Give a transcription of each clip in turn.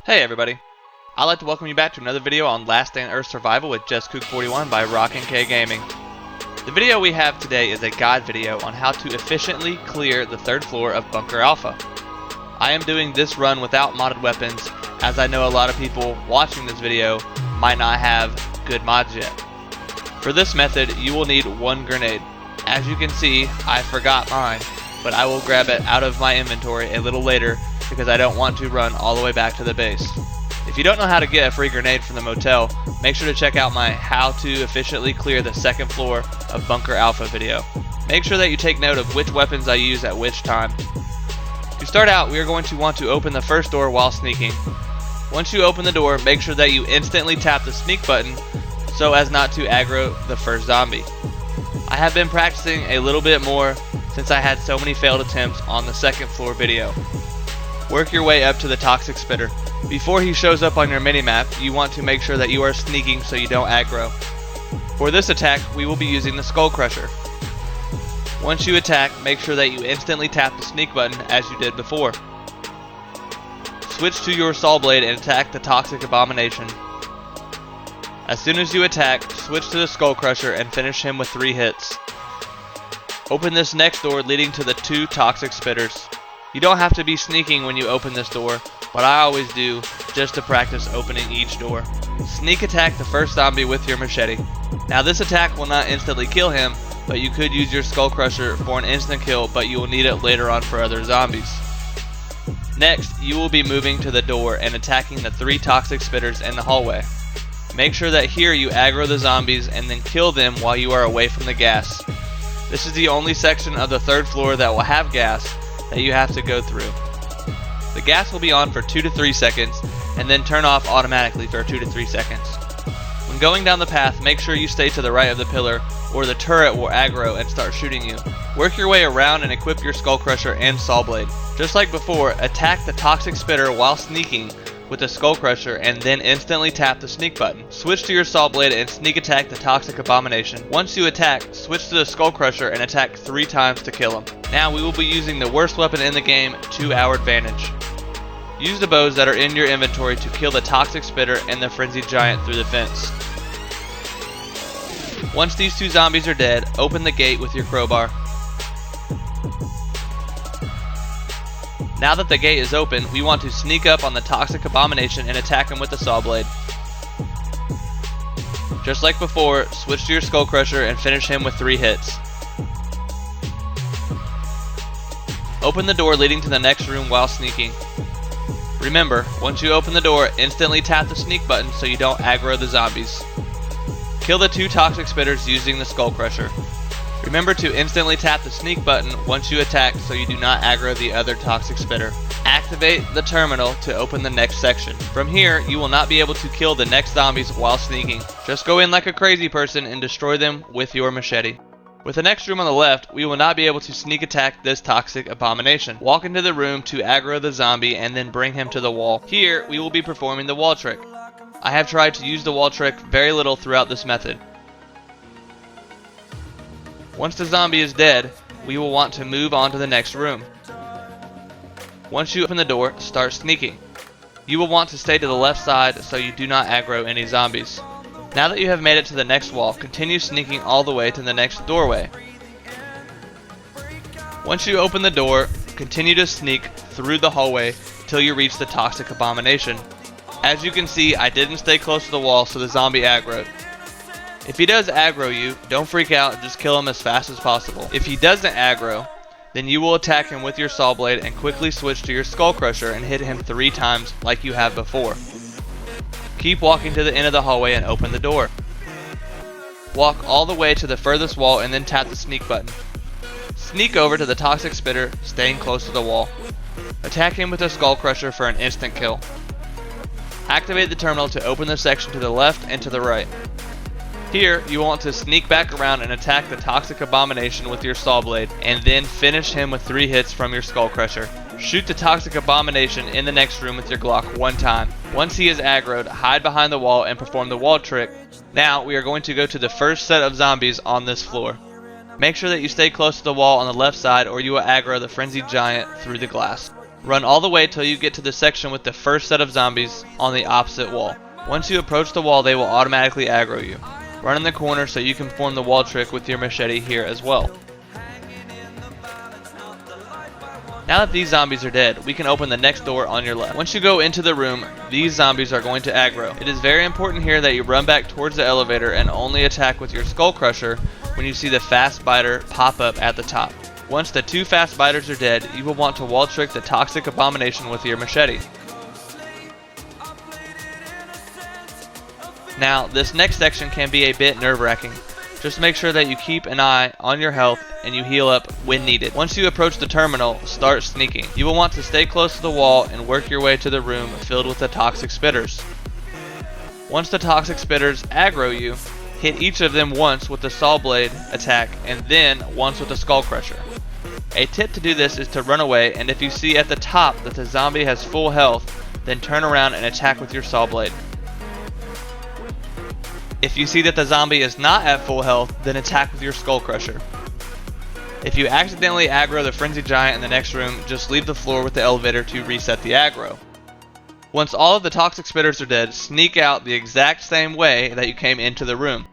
Hey everybody, I'd like to welcome you back to another video on Last Day on Earth Survival with JustKook41 by RockinK Gaming. The video we have today is a guide video on how to efficiently clear the third floor of Bunker Alpha. I am doing this run without modded weapons, as I know a lot of people watching this video might not have good mods yet. For this method, you will need one grenade. As you can see, I forgot mine, but I will grab it out of my inventory a little later because I don't want to run all the way back to the base. If you don't know how to get a free grenade from the motel, make sure to check out my how to efficiently clear the second floor of Bunker Alpha video. Make sure that you take note of which weapons I use at which time. To start out, we are going to want to open the first door while sneaking. Once you open the door, make sure that you instantly tap the sneak button so as not to aggro the first zombie. I have been practicing a little bit more since I had so many failed attempts on the second floor video. Work your way up to the Toxic Spitter. Before he shows up on your minimap, you want to make sure that you are sneaking so you don't aggro. For this attack, we will be using the Skull Crusher. Once you attack, make sure that you instantly tap the sneak button as you did before. Switch to your Saw Blade and attack the Toxic Abomination. As soon as you attack, switch to the Skull Crusher and finish him with 3 hits. Open this next door leading to the 2 Toxic Spitters. You don't have to be sneaking when you open this door, but I always do, just to practice opening each door. Sneak attack the first zombie with your machete. Now this attack will not instantly kill him, but you could use your Skull Crusher for an instant kill, but you will need it later on for other zombies. Next, you will be moving to the door and attacking the 3 Toxic Spitters in the hallway. Make sure that here you aggro the zombies and then kill them while you are away from the gas. This is the only section of the third floor that will have gas that you have to go through. The gas will be on for 2 to 3 seconds and then turn off automatically for 2 to 3 seconds. When going down the path, make sure you stay to the right of the pillar or the turret will aggro and start shooting you. Work your way around and equip your Skull Crusher and Saw Blade. Just like before, attack the Toxic Spitter while sneaking with the Skull Crusher and then instantly tap the sneak button. Switch to your Saw Blade and sneak attack the Toxic Abomination. Once you attack, switch to the Skull Crusher and attack 3 times to kill him. Now we will be using the worst weapon in the game to our advantage. Use the bows that are in your inventory to kill the Toxic Spitter and the Frenzied Giant through the fence. Once these 2 zombies are dead, open the gate with your crowbar. Now that the gate is open, we want to sneak up on the Toxic Abomination and attack him with the Saw Blade. Just like before, switch to your Skull Crusher and finish him with 3 hits. Open the door leading to the next room while sneaking. Remember, once you open the door, instantly tap the sneak button so you don't aggro the zombies. Kill the 2 Toxic Spitters using the Skull Crusher. Remember to instantly tap the sneak button once you attack so you do not aggro the other Toxic Spitter. Activate the terminal to open the next section. From here, you will not be able to kill the next zombies while sneaking. Just go in like a crazy person and destroy them with your machete. With the next room on the left, we will not be able to sneak attack this Toxic Abomination. Walk into the room to aggro the zombie and then bring him to the wall. Here, we will be performing the wall trick. I have tried to use the wall trick very little throughout this method. Once the zombie is dead, we will want to move on to the next room. Once you open the door, start sneaking. You will want to stay to the left side so you do not aggro any zombies. Now that you have made it to the next wall, continue sneaking all the way to the next doorway. Once you open the door, continue to sneak through the hallway till you reach the Toxic Abomination. As you can see, I didn't stay close to the wall so the zombie aggroed. If he does aggro you, don't freak out and just kill him as fast as possible. If he doesn't aggro, then you will attack him with your Saw Blade and quickly switch to your Skull Crusher and hit him 3 times like you have before. Keep walking to the end of the hallway and open the door. Walk all the way to the furthest wall and then tap the sneak button. Sneak over to the Toxic Spitter, staying close to the wall. Attack him with a Skull Crusher for an instant kill. Activate the terminal to open the section to the left and to the right. Here, you want to sneak back around and attack the Toxic Abomination with your Saw Blade, and then finish him with 3 hits from your Skull Crusher. Shoot the Toxic Abomination in the next room with your Glock 1 time. Once he is aggroed, hide behind the wall and perform the wall trick. Now, we are going to go to the first set of zombies on this floor. Make sure that you stay close to the wall on the left side or you will aggro the Frenzied Giant through the glass. Run all the way till you get to the section with the first set of zombies on the opposite wall. Once you approach the wall, they will automatically aggro you. Run in the corner so you can perform the wall trick with your machete here as well. Now that these zombies are dead, we can open the next door on your left. Once you go into the room, these zombies are going to aggro. It is very important here that you run back towards the elevator and only attack with your skull crusher when you see the fast biter pop up at the top. Once the 2 fast biters are dead, you will want to wall trick the toxic abomination with your machete. Now, this next section can be a bit nerve-wracking. Just make sure that you keep an eye on your health and you heal up when needed. Once you approach the terminal, start sneaking. You will want to stay close to the wall and work your way to the room filled with the toxic spitters. Once the toxic spitters aggro you, hit each of them once with the saw blade attack and then once with the skull crusher. A tip to do this is to run away, and if you see at the top that the zombie has full health, then turn around and attack with your saw blade. If you see that the zombie is not at full health, then attack with your skull crusher. If you accidentally aggro the frenzied giant in the next room, just leave the floor with the elevator to reset the aggro. Once all of the toxic spitters are dead, sneak out the exact same way that you came into the room.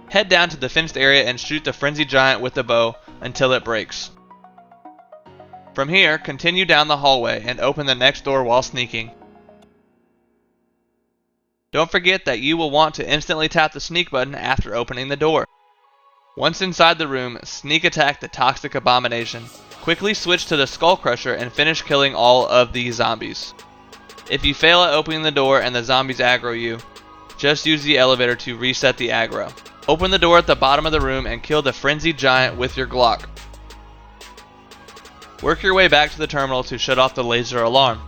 Head down to the fenced area and shoot the frenzied giant with the bow until it breaks. From here, continue down the hallway and open the next door while sneaking. Don't forget that you will want to instantly tap the sneak button after opening the door. Once inside the room, sneak attack the toxic abomination. Quickly switch to the skull crusher and finish killing all of these zombies. If you fail at opening the door and the zombies aggro you, just use the elevator to reset the aggro. Open the door at the bottom of the room and kill the frenzied giant with your Glock. Work your way back to the terminal to shut off the laser alarm.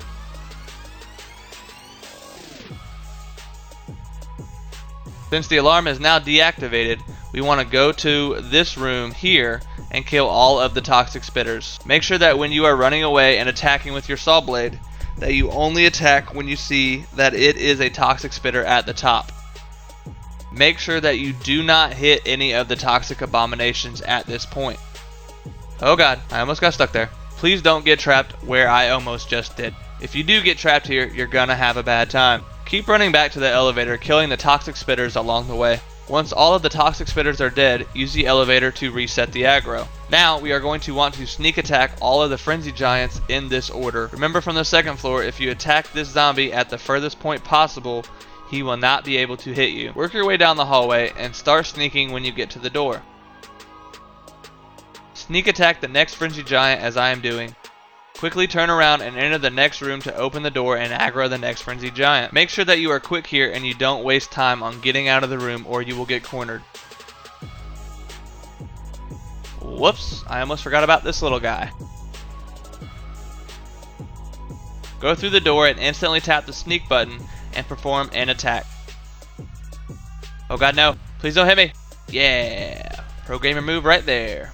Since the alarm is now deactivated, we want to go to this room here and kill all of the toxic spitters. Make sure that when you are running away and attacking with your saw blade, that you only attack when you see that it is a toxic spitter at the top. Make sure that you do not hit any of the toxic abominations at this point. Oh god, I almost got stuck there. Please don't get trapped where I almost just did. If you do get trapped here, you're gonna have a bad time. Keep running back to the elevator, killing the toxic spitters along the way. Once all of the toxic spitters are dead, use the elevator to reset the aggro. Now we are going to want to sneak attack all of the frenzied giants in this order. Remember from the second floor, if you attack this zombie at the furthest point possible, he will not be able to hit you. Work your way down the hallway and start sneaking when you get to the door. Sneak attack the next frenzied giant as I am doing. Quickly turn around and enter the next room to open the door and aggro the next frenzied giant. Make sure that you are quick here and you don't waste time on getting out of the room or you will get cornered. Whoops, I almost forgot about this little guy. Go through the door and instantly tap the sneak button and perform an attack. Oh god no, please don't hit me. Yeah, pro gamer move right there.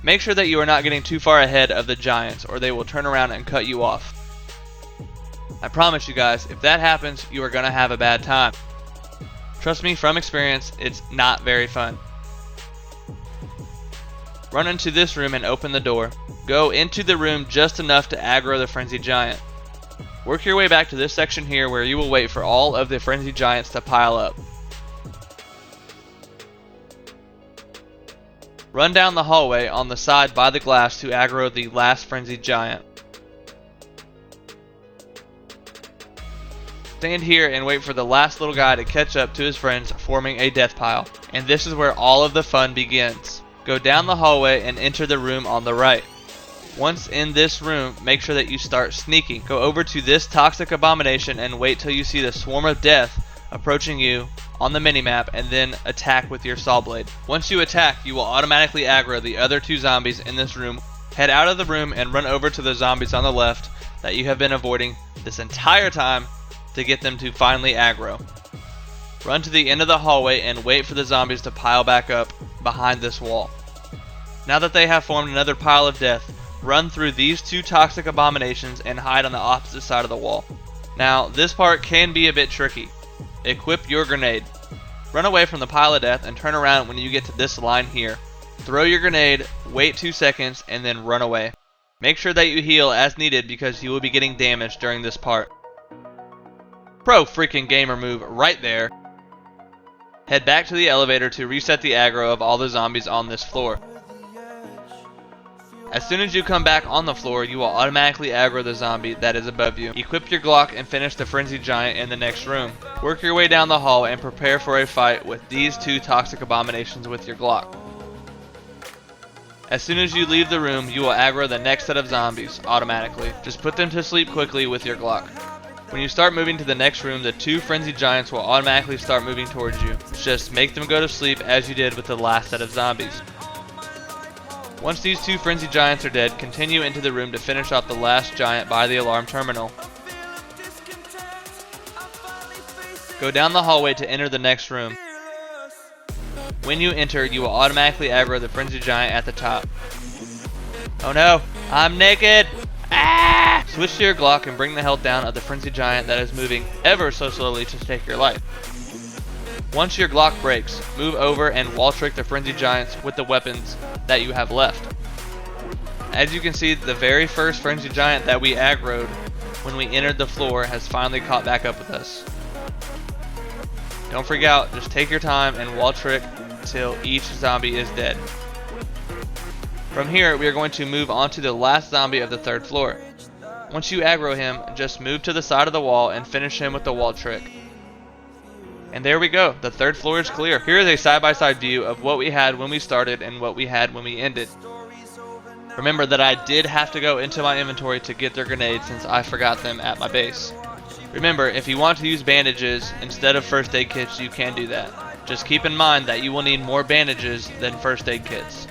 Make sure that you are not getting too far ahead of the giants or they will turn around and cut you off. I promise you guys, if that happens, you are going to have a bad time. Trust me from experience, it's not very fun. Run into this room and open the door. Go into the room just enough to aggro the frenzied giant. Work your way back to this section here where you will wait for all of the frenzied giants to pile up. Run down the hallway on the side by the glass to aggro the last frenzied giant. Stand here and wait for the last little guy to catch up to his friends, forming a death pile. And this is where all of the fun begins. Go down the hallway and enter the room on the right. Once in this room, make sure that you start sneaking. Go over to this toxic abomination and wait till you see the swarm of death approaching you on the minimap and then attack with your saw blade. Once you attack, you will automatically aggro the other 2 zombies in this room. Head out of the room and run over to the zombies on the left that you have been avoiding this entire time to get them to finally aggro. Run to the end of the hallway and wait for the zombies to pile back up behind this wall. Now that they have formed another pile of death, run through these 2 toxic abominations and hide on the opposite side of the wall. Now, this part can be a bit tricky. Equip your grenade. Run away from the pile of death and turn around when you get to this line here. Throw your grenade, wait 2 seconds, and then run away. Make sure that you heal as needed because you will be getting damaged during this part. Pro freaking gamer move right there. Head back to the elevator to reset the aggro of all the zombies on this floor. As soon as you come back on the floor, you will automatically aggro the zombie that is above you. Equip your Glock and finish the Frenzied Giant in the next room. Work your way down the hall and prepare for a fight with these two toxic abominations with your Glock. As soon as you leave the room, you will aggro the next set of zombies automatically. Just put them to sleep quickly with your Glock. When you start moving to the next room, the two Frenzied Giants will automatically start moving towards you. Just make them go to sleep as you did with the last set of zombies. Once these two Frenzied Giants are dead, continue into the room to finish off the last giant by the alarm terminal. Go down the hallway to enter the next room. When you enter, you will automatically aggro the Frenzied Giant at the top. Oh no, I'm naked! Ah! Switch to your Glock and bring the health down of the Frenzied Giant that is moving ever so slowly to take your life. Once your Glock breaks, move over and wall trick the Frenzied Giants with the weapons that you have left. As you can see, the very first Frenzied Giant that we aggroed when we entered the floor has finally caught back up with us. Don't freak out, just take your time and wall trick until each zombie is dead. From here, we are going to move on to the last zombie of the third floor. Once you aggro him, just move to the side of the wall and finish him with the wall trick. And there we go, the third floor is clear. Here is a side-by-side view of what we had when we started and what we had when we ended. Remember that I did have to go into my inventory to get their grenades since I forgot them at my base. Remember, if you want to use bandages instead of first aid kits, you can do that. Just keep in mind that you will need more bandages than first aid kits.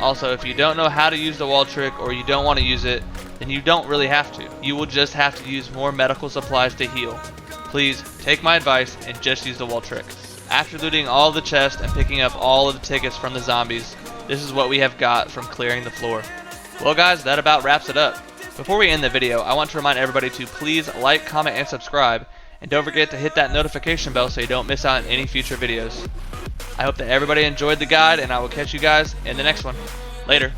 Also, if you don't know how to use the wall trick or you don't want to use it, then you don't really have to. You will just have to use more medical supplies to heal. Please take my advice and just use the wall trick. After looting all the chests and picking up all of the tickets from the zombies, this is what we have got from clearing the floor. Well guys, that about wraps it up. Before we end the video, I want to remind everybody to please like, comment, and subscribe, and don't forget to hit that notification bell so you don't miss out on any future videos. I hope that everybody enjoyed the guide, and I will catch you guys in the next one. Later.